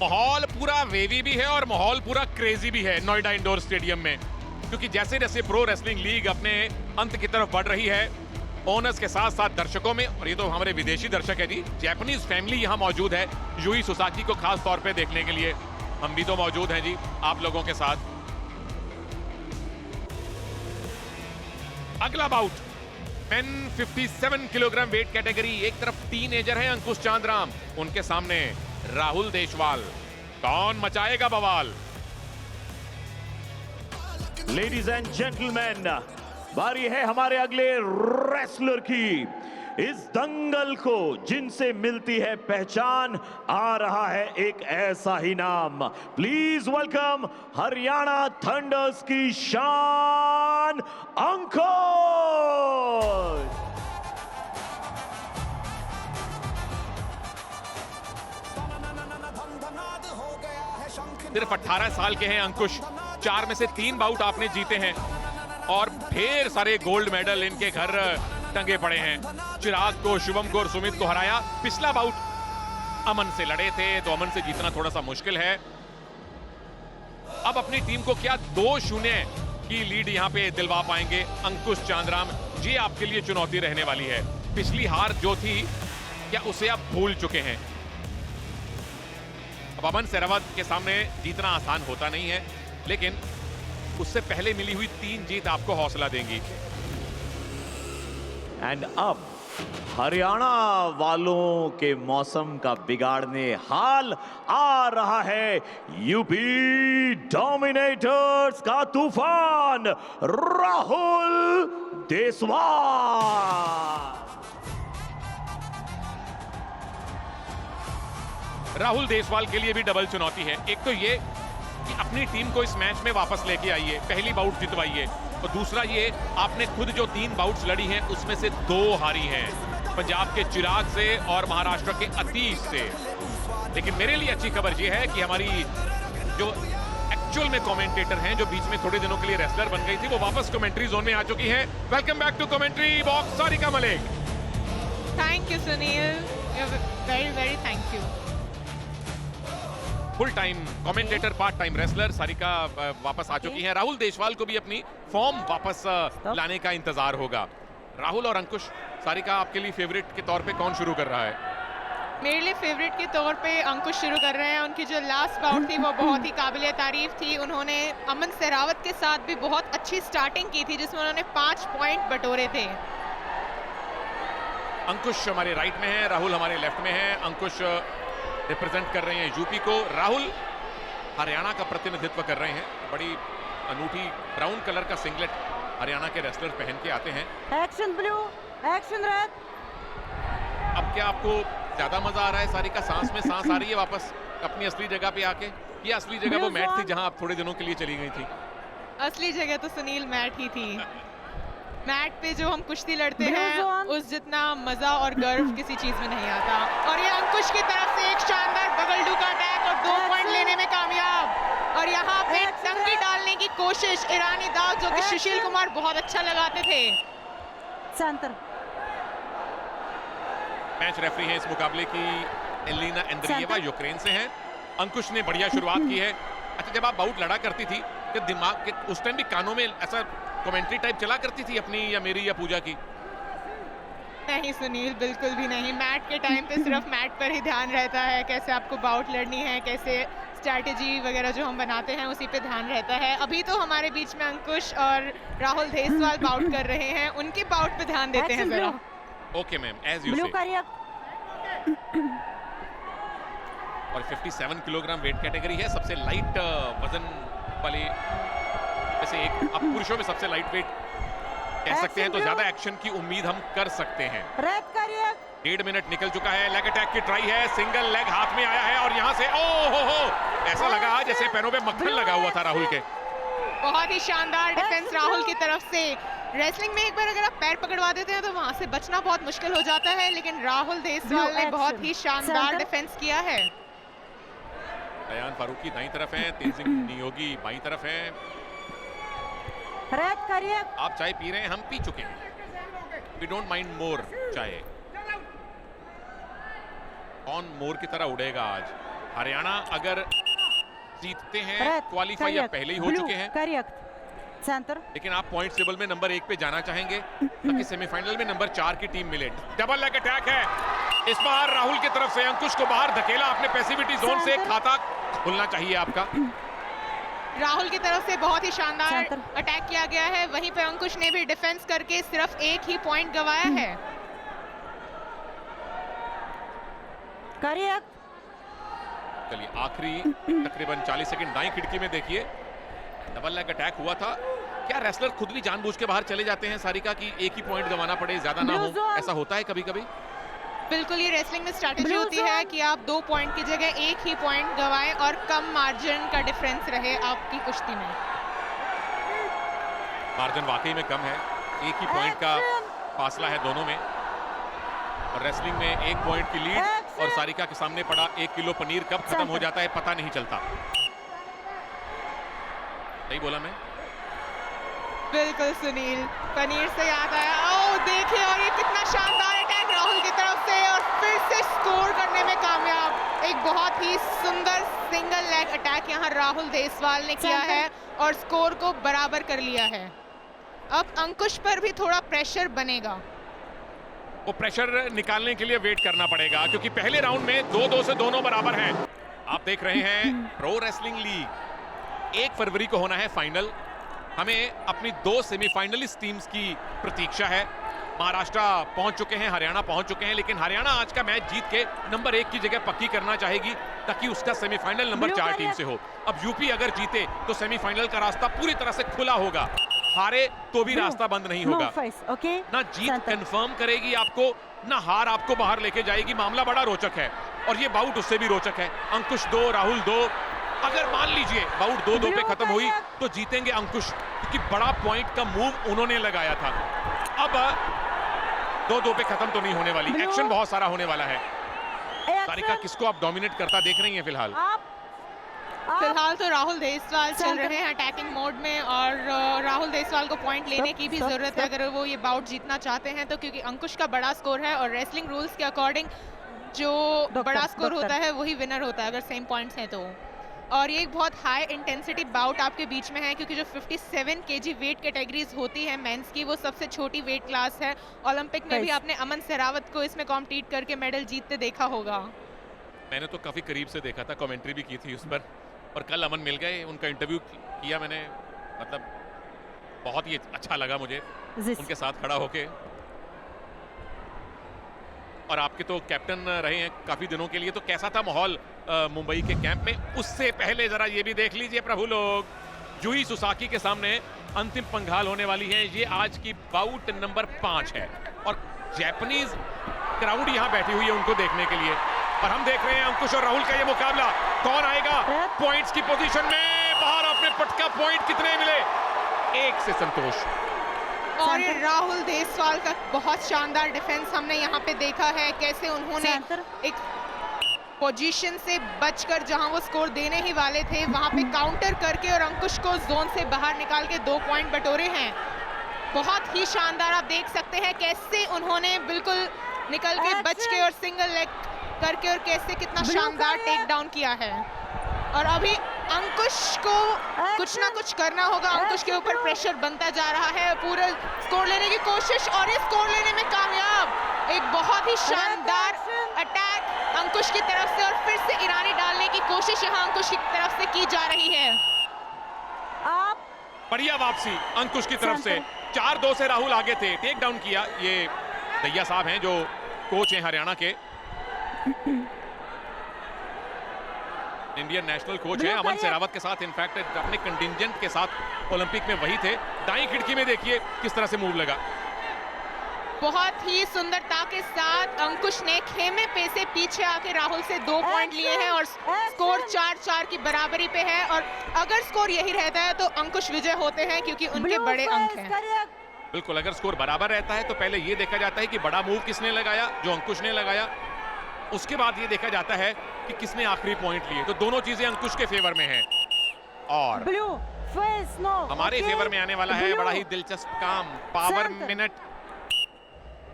माहौल पूरा वेवी भी है और माहौल पूरा क्रेजी भी है नोएडा इंडोर स्टेडियम में, क्योंकि जैसे जैसे प्रो रेसलिंग लीग अपने अंत की तरफ बढ़ रही है, ओनर्स के साथ साथ दर्शकों में, और ये तो हमारे विदेशी दर्शक है जी, जापानीज फैमिली यहाँ मौजूद है यूई सुसाकी को खास तौर पे देखने के लिए। हम भी तो मौजूद हैं जी आप लोगों के साथ। अगला bout men 57 kilogram weight category. एक तरफ टीनेजर है अंकुश चांद्राम, उनके सामने राहुल देशवाल। कौन मचाएगा बवाल? लेडीज एंड जेंटलमैन, बारी है हमारे अगले रेसलर की। इस दंगल को जिनसे मिलती है पहचान, आ रहा है एक ऐसा ही नाम। प्लीज वेलकम हरियाणा थंडर्स की शान अंकुश। सिर्फ 18 साल के हैं अंकुश, 4 में से 3 बाउट आपने जीते हैं और ढेर सारे गोल्ड मेडल इनके घर टंगे पड़े हैं। चिराग को, शुभम को और सुमित को हराया। पिछला बाउट अमन से लड़े थे, तो अमन से जीतना थोड़ा सा मुश्किल है। अब अपनी टीम को क्या 2-0 की लीड यहां पे दिलवा पाएंगे अंकुश चांद्राम? ये आपके लिए चुनौती रहने वाली है। पिछली हार जो थी, क्या उसे आप भूल चुके हैं? अब अमन सेहरावत के सामने जीतना आसान होता नहीं है, लेकिन उससे पहले मिली हुई 3 जीत आपको हौसला देंगी। एंड अब हरियाणा वालों के मौसम का बिगाड़ने हाल आ रहा है यूपी डोमिनेटर्स का तूफान राहुल देशवाल। राहुल देशवाल के लिए भी डबल चुनौती है। एक तो ये कि अपनी टीम को इस मैच में वापस लेके आइए, पहली बाउट जितवाइए, और दूसरा ये आपने खुद जो 3 बाउट्स लड़ी हैं उसमें से 2 हारी हैं, पंजाब के चिराग से और महाराष्ट्र के अतीश से। लेकिन मेरे लिए अच्छी खबर ये है कि हमारी जो एक्चुअल में कमेंटेटर हैं, जो बीच में थोड़े दिनों के लिए रेसलर बन गई थी, वो वापस कमेंट्री जोन में आ चुकी है। Welcome back to commentary box Sarika Malik. Thank you Sunil, very very thank you. Full time commentator, part time wrestler Sarika वापस आ चुकी हैं। राहुल देशवाल को भी अपनी फॉर्म वापस लाने का इंतजार होगा। राहुल और अंकुश, सारिका आपके लिए फेवरेट के तौर पे कौन शुरू कर रहा है? मेरे लिए फेवरेट के तौर पे अंकुश शुरू कर रहे हैं। उनकी जो लास्ट बाउट थी वो बहुत ही काबिल तारीफ थी। उन्होंने अमन सेहरावत के साथ भी बहुत अच्छी स्टार्टिंग की थी, जिसमें उन्होंने 5 पॉइंट बटोरे थे। अंकुश हमारे राइट में है, राहुल हमारे लेफ्ट में है। अंकुश रिप्रेजेंट कर रहे हैं यूपी को, राहुल हरियाणा का प्रतिनिधित्व कर रहे हैं। बड़ी अनूठी ब्राउन कलर का सिंगलेट हरियाणा के रेसलर पहन के आते हैं। Action blue, action red. अब क्या आपको ज्यादा मजा आ रहा है सारिका? सांस में सांस आ रही है वापस अपनी असली जगह पे आके? ये असली जगह वो मैट थी जहां आप थोड़े दिनों के लिए चली गई थी? असली जगह तो सुनील मैट ही थी। मैट पे जो हम कुश्ती लड़ते हैं, उस जितना मजा और गर्व किसी चीज में नहीं आता। और ये अंकुश की तरफ से एक शानदार बगलडू का अटैक और 2 पॉइंट लेने में कामयाब। और यहाँ पे टंकी डालने की कोशिश, ईरानी दाग जो कि सुशील कुमार बहुत अच्छा लगाते थे। सेंटर मैच रेफरी है इस मुकाबले की एलिना एंद्रिएवा, यूक्रेन से हैं। अंकुश ने बढ़िया शुरुआत की है। अच्छा, जब आप बाउट लड़ा करती थी तो दिमाग के उस टाइम भी कानों में ऐसा कमेंट्री टाइप चला करती थी अपनी, या मेरी या पूजा की? नहीं सुनील, बिल्कुल भी नहीं। मैट के टाइम पे सिर्फ मैट पर ही ध्यान रहता है, कैसे आपको बाउट लड़नी है, कैसे स्ट्रैटेजी वगैरह जो हम बनाते हैं उसी पे ध्यान रहता है। अभी तो हमारे बीच में अंकुश और राहुल देशवाल बाउट कर रहे हैं, उनके बाउट पे ध्यान देते हैं जरा। ओके मैम, एज यू से। और 57 किलोग्राम वेट कैटेगरी है, सबसे लाइट वजन वाली जैसे एक अब पुरुषों में सबसे लाइट वेट कह सकते हैं, तो ज्यादा एक्शन की उम्मीद हम कर सकते हैं। 1.5 मिनट निकल चुका है। लेग अटैक की ट्राई है, सिंगल लेग हाथ में आया है और यहां से ओ हो ऐसा लगा जैसे पैरों पे मक्खन लगा हुआ था राहुल के। बहुत ही शानदार डिफेंस राहुल की तरफ से। रेसलिंग में एक बार अगर आप पैर पकड़वा देते हैं तो वहां से बचना बहुत मुश्किल हो जाता है, लेकिन राहुल देशवाल ने बहुत ही शानदार डिफेंस किया है। दयान फारूकी दाईं तरफ है, तेजिंग नियोगी बाईं तरफ है। आप चाय पी रहे हैं, हम पी चुके हैं। वी डोंट माइंड मोर चाय। कौन मोर की तरह उड़ेगा आज? हरियाणा अगर जीतते हैं Red, क्वालिफाई या correct. पहले ही हो Blue, चुके हैं, correct. Center. लेकिन आप पॉइंट टेबल में नंबर 1 पे जाना चाहेंगे ताकि सेमीफाइनल में नंबर 4 की टीम मिले। डबल लेग अटैक है इस बार राहुल की तरफ से। अंकुश को बाहर धकेला अपने पैसिविटी जोन से। खाता खुलना चाहिए आपका। राहुल की तरफ से बहुत ही शानदार Center. अटैक किया गया है। वहीं पे अंकुश ने भी डिफेंस करके सिर्फ एक ही पॉइंट गंवाया है। Correct. चलिए आखिरी तकरीबन 40 सेकंड दाईं खिड़की में देखिए, डबल लेग अटैक हुआ था। क्या रेसलर खुद भी जानबूझ के बाहर चले जाते हैं सारिका की एक ही पॉइंट गंवाना पड़े, ज्यादा ना हो? Blue zone. ऐसा होता है कभी कभी। बिल्कुल, ये रेसलिंग में स्ट्रैटेजी Blue होती है zone. कि आप 2 पॉइंट की जगह एक ही पॉइंट गंवाएं और कम मार्जिन का डिफरेंस रहे आपकी कुश्ती में। मार्जिन वाकई में कम है, एक ही पॉइंट का फासला है दोनों में। और रेसलिंग में 1 पॉइंट की लीड और सारिका के सामने पड़ा 1 किलो पनीर कब खत्म हो जाता है पता नहीं चलता। सही बोला मैं? बिल्कुल सुनील, पनीर से याद आया। ओ देखिए, और ये कितना शानदार अटैक राहुल की तरफ से, और फिर से स्कोर करने में कामयाब। एक बहुत ही सुंदर सिंगल लेग अटैक यहाँ राहुल देसवाल ने किया है और स्कोर को बराबर कर लिया है। अब अंकुश पर भी थोड़ा प्रेशर बनेगा। वो प्रेशर निकालने के लिए वेट करना पड़ेगा क्योंकि पहले राउंड में 2-2 से दोनों बराबर हैं। आप देख रहे हैं प्रो रेसलिंग लीग, 1 फरवरी को होना है फाइनल। हमें अपनी 2 सेमीफाइनलिस्ट टीम्स की प्रतीक्षा है। महाराष्ट्र पहुंच चुके हैं, हरियाणा पहुंच चुके हैं, लेकिन हरियाणा आज का मैच जीत के नंबर 1 की जगह पक्की करना चाहेगी ताकि उसका सेमीफाइनल नंबर 4 टीम से हो। अब यूपी अगर जीते तो सेमीफाइनल का रास्ता पूरी तरह से खुला होगा, हारे तो भी रास्ता बंद नहीं No होगा। face. Okay. ना जीत Center. कंफर्म करेगी आपको, ना हार आपको बाहर लेके जाएगी। मामला बड़ा रोचक है और ये बाउट उससे भी रोचक है। अंकुश 2 राहुल 2। अगर मान लीजिए बाउट 2-2 पे खत्म हुई तो जीतेंगे अंकुश क्योंकि बड़ा पॉइंट का मूव उन्होंने लगाया था। अब 2-2 पे खत्म तो नहीं होने वाली, एक्शन बहुत सारा होने वाला है। सारिका Action. किसको आप डोमिनेट करता देख रही हैं फिलहाल? Up. फिलहाल तो राहुल देसवाल चल Center. रहे हैं अटैकिंग मोड में, और राहुल देसवाल को पॉइंट लेने की भी stop, जरूरत है stop. अगर वो ये बाउट जीतना चाहते हैं तो, क्योंकि अंकुश का बड़ा स्कोर है और रेसलिंग रूल्स के अकॉर्डिंग जो बड़ा स्कोर होता है वही विनर होता है अगर सेम पॉइंट्स हैं तो। और ये एक बहुत हाई इंटेंसिटी बाउट आपके बीच में है क्योंकि जो 57 केजी वेट कैटेगरीज होती है मेंस की, वो सबसे छोटी वेट क्लास है। ओलंपिक में भी Nice. आपने अमन सेरावत को इसमें कॉम्पीट करके मेडल जीतते देखा होगा। मैंने तो काफी करीब से देखा था, कमेंट्री भी की थी उस पर, और कल अमन मिल गए, उनका इंटरव्यू किया मैंने, मतलब बहुत ही अच्छा लगा मुझे This. उनके साथ खड़ा होके। और आपके तो कैप्टन रहे हैं काफी दिनों के लिए, तो कैसा था माहौल मुंबई के कैंप में? उससे पहले जरा ये भी देख लीजिए प्रभु लोग, जूही सुसाकी के सामने अंतिम पंघाल होने वाली है। ये आज की बाउट नंबर 5 है और जापानीज क्राउड यहाँ बैठी हुई है उनको देखने के लिए। और हम देख रहे हैं अंकुश और राहुल का ये मुकाबला, कौन आएगा पॉइंट्स की पोजीशन में बाहर? अपने पटका पॉइंट कितने मिले? 1 से संतोष। और ये राहुल देसवाल का बहुत शानदार डिफेंस हमने यहाँ पे देखा है, कैसे उन्होंने Center. एक पोजीशन से बचकर जहां वो स्कोर देने ही वाले थे वहां पे काउंटर करके और अंकुश को जोन से बाहर निकाल के 2 पॉइंट बटोरे हैं। बहुत ही शानदार, आप देख सकते हैं कैसे उन्होंने बिल्कुल निकल के बच के और सिंगल लेग करके, और कैसे कितना शानदार टेक डाउन किया है। और अभी अंकुश को कुछ ना कुछ करना होगा, अंकुश के ऊपर प्रेशर बनता जा रहा है, पूरा स्कोर लेने की कोशिश और ये स्कोर लेने में कामयाब। एक बहुत ही शानदार अटैक अंकुश की तरफ से, और फिर से ईरानी डालने की कोशिश यहाँ अंकुश की तरफ से की जा रही है। Up. बढ़िया वापसी अंकुश की तरफ से। 4-2 से राहुल आगे थे, टेक डाउन किया। ये दैया साहब हैं जो कोच हैं हरियाणा के, इंडियन नेशनल कोच है अमन सेरावत के साथ, इनफैक्ट अपने कंटिंजेंट के साथ ओलंपिक में वही थे। दाईं खिड़की में देखिए किस तरह से मूव लगा। बहुत ही सुंदरता के साथ अंकुश ने खेमे पे से पीछे आके राहुल से 2 पॉइंट लिए हैं और स्कोर 4-4 की बराबरी पे है। और अगर स्कोर यही रहता है तो अंकुश विजय होते हैं क्योंकि उनके Blue बड़े अंक face. हैं। Correct. बिल्कुल, अगर स्कोर बराबर रहता है तो पहले ये देखा जाता है कि बड़ा मूव किसने लगाया, जो अंकुश ने लगाया। उसके बाद ये देखा जाता है कि किसने आखिरी पॉइंट लिए, तो दोनों चीजें अंकुश के फेवर में हैं। और Blue face. No. हमारे Okay. फेवर में आने वाला है Blue. बड़ा ही दिलचस्प काम, पावर Center. मिनट,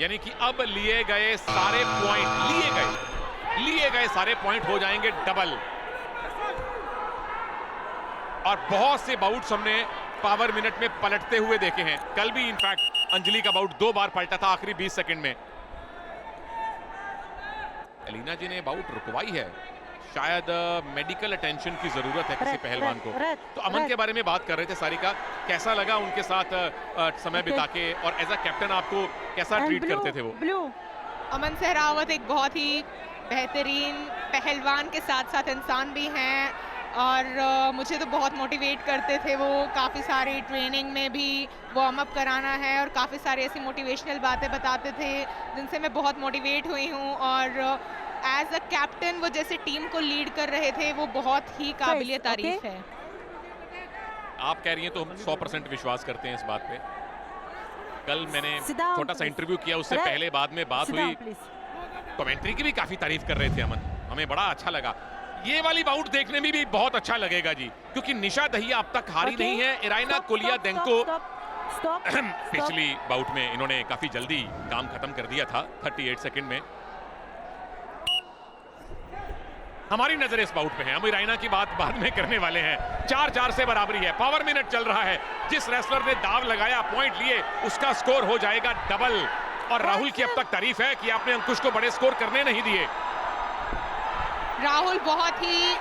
यानी कि अब लिए गए सारे पॉइंट लिए गए लिए गए सारे पॉइंट हो जाएंगे डबल। और बहुत से बाउट्स हमने पावर मिनट में पलटते हुए देखे हैं। कल भी इनफैक्ट अंजलि का बाउट 2 बार पलटा था आखिरी 20 सेकंड में। एलिना जी ने बाउट रुकवाई है, शायद मेडिकल अटेंशन की जरूरत है किसी पहलवान को। तो अमन के बारे में बात कर रहे थे सारिका, कैसा लगा उनके साथ समय बिता के, और एज अ कैप्टन आपको कैसा ट्रीट करते थे वो? अमन सहरावत एक बहुत ही बेहतरीन पहलवान के साथ साथ इंसान भी हैं, और मुझे तो बहुत मोटिवेट करते थे वो। काफ़ी सारी ट्रेनिंग में भी वार्म अप कराना है और काफ़ी सारी ऐसी मोटिवेशनल बातें बताते थे जिनसे मैं बहुत मोटिवेट हुई हूँ। और एज अ कैप्टन वो जैसे टीम को लीड कर रहे थे, वो बहुत ही काबिलियत तारीफ है। आप कह रही हैं तो हम 100% विश्वास करते हैं इस बात पे। कल मैंने छोटा सा इंटरव्यू किया, उससे पहले बाद में बात हुई, कमेंट्री की भी काफी तारीफ कर रहे थे अमन, हमें बड़ा अच्छा लगा। ये वाली बाउट देखने में भी बहुत अच्छा लगेगा जी, क्योंकि निशा दहिया अब तक हारी नहीं है। इराइना कोलियादेंको पिछली बाउट में इन्होंने काफी जल्दी काम खत्म कर दिया था 38 सेकंड में। हमारी नजर इस बाउट पे है, हम इराइना की बात बाद में करने वाले हैं। 4-4 से बराबरी है, पावर मिनट चल रहा है। जिस रेसलर ने दाव लगाया, पॉइंट लिए, उसका स्कोर हो जाएगा डबल। और राहुल की अब तक तारीफ है कि आपने अंकुश को बड़े स्कोर करने नहीं दिए। राहुल बहुत ही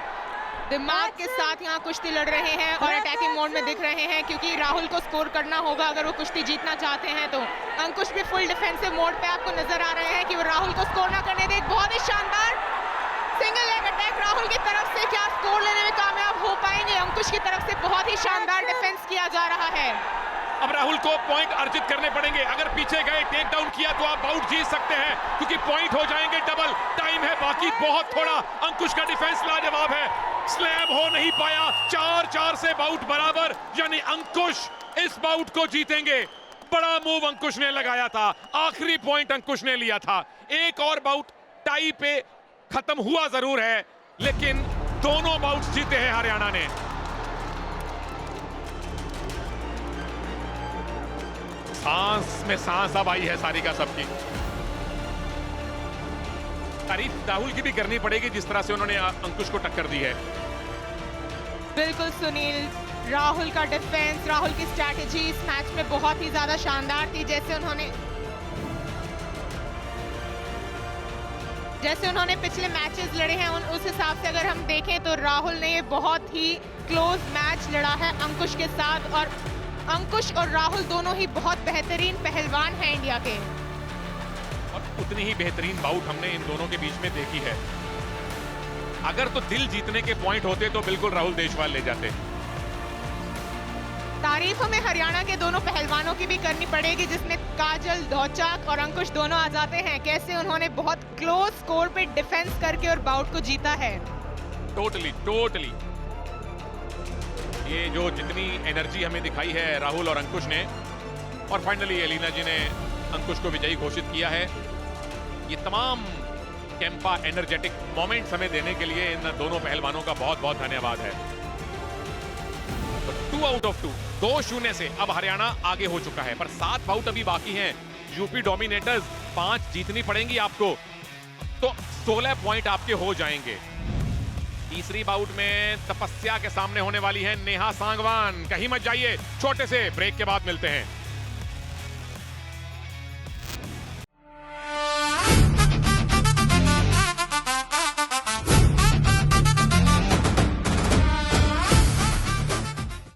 दिमाग के साथ यहाँ कुश्ती लड़ रहे हैं और अटैकिंग मोड में दिख रहे हैं, क्योंकि राहुल को स्कोर करना होगा अगर वो कुश्ती जीतना चाहते हैं। तो अंकुश भी फुल डिफेंसिव मोड पे आपको नजर आ रहे हैं कि वो राहुल को स्कोर ना करने दे। बहुत ही शानदार सिंगल लेग अटैक राहुल की तरफ से, क्या स्कोर लेने में कामयाब हो पाएंगे? अंकुश की तरफ से बहुत ही शानदार डिफेंस किया जा रहा है। अब राहुल को पॉइंट अर्जित करने पड़ेंगे। अगर पीछे गए, टेक डाउन किया तो आप बाउट जीत सकते हैं, क्योंकि पॉइंट हो जाएंगे डबल। टाइम है बाकी बहुत थोड़ा। अंकुश का डिफेंस लाजवाब है, स्लैम हो नहीं पाया। 4-4 से बाउट बराबर, यानी अंकुश इस बाउट को जीतेंगे। बड़ा मूव अंकुश ने लगाया था, आखिरी पॉइंट अंकुश ने लिया था। एक और बाउट टाई पे खत्म हुआ जरूर है, लेकिन दोनों बाउट्स जीते हैं हरियाणा ने। सांस में सांस अब आई है सारिका सबकी। तारीफ राहुल की भी करनी पड़ेगी, जिस तरह से उन्होंने अंकुश को टक्कर दी है। बिल्कुल सुनील, राहुल का डिफेंस, राहुल की स्ट्रैटेजी इस मैच में बहुत ही ज्यादा शानदार थी। जैसे उन्होंने पिछले मैचेस लड़े हैं, उस हिसाब से अगर हम देखें तो राहुल ने बहुत ही क्लोज मैच लड़ा है अंकुश के साथ। और अंकुश और राहुल दोनों ही बहुत बेहतरीन पहलवान हैं इंडिया के, और उतनी ही बेहतरीन बाउट हमने इन दोनों के बीच में देखी है। अगर तो दिल जीतने के पॉइंट होते तो बिल्कुल राहुल देशवाल ले जाते। तारीफ हमें हरियाणा के दोनों पहलवानों की भी करनी पड़ेगी, जिसमें काजल, दौचाक और अंकुश दोनों आ जाते हैं। कैसे उन्होंने बहुत क्लोज स्कोर पे डिफेंस करके और बाउट को जीता है। टोटली ये जो जितनी एनर्जी हमें दिखाई है राहुल और अंकुश ने, और फाइनली एलिना जी ने अंकुश को विजयी घोषित किया है। ये तमाम कैंपा एनर्जेटिक मोमेंट्स हमें देने के लिए इन दोनों पहलवानों का बहुत बहुत धन्यवाद है। 2 आउट ऑफ 2, 2-0 से अब हरियाणा आगे हो चुका है, पर 7 बाउट अभी बाकी हैं। यूपी डोमिनेटर्स 5 जीतनी पड़ेंगी आपको, तो 16 पॉइंट आपके हो जाएंगे। तीसरी बाउट में तपस्या के सामने होने वाली है नेहा सांगवान। कहीं मत जाइए, छोटे से ब्रेक के बाद मिलते हैं।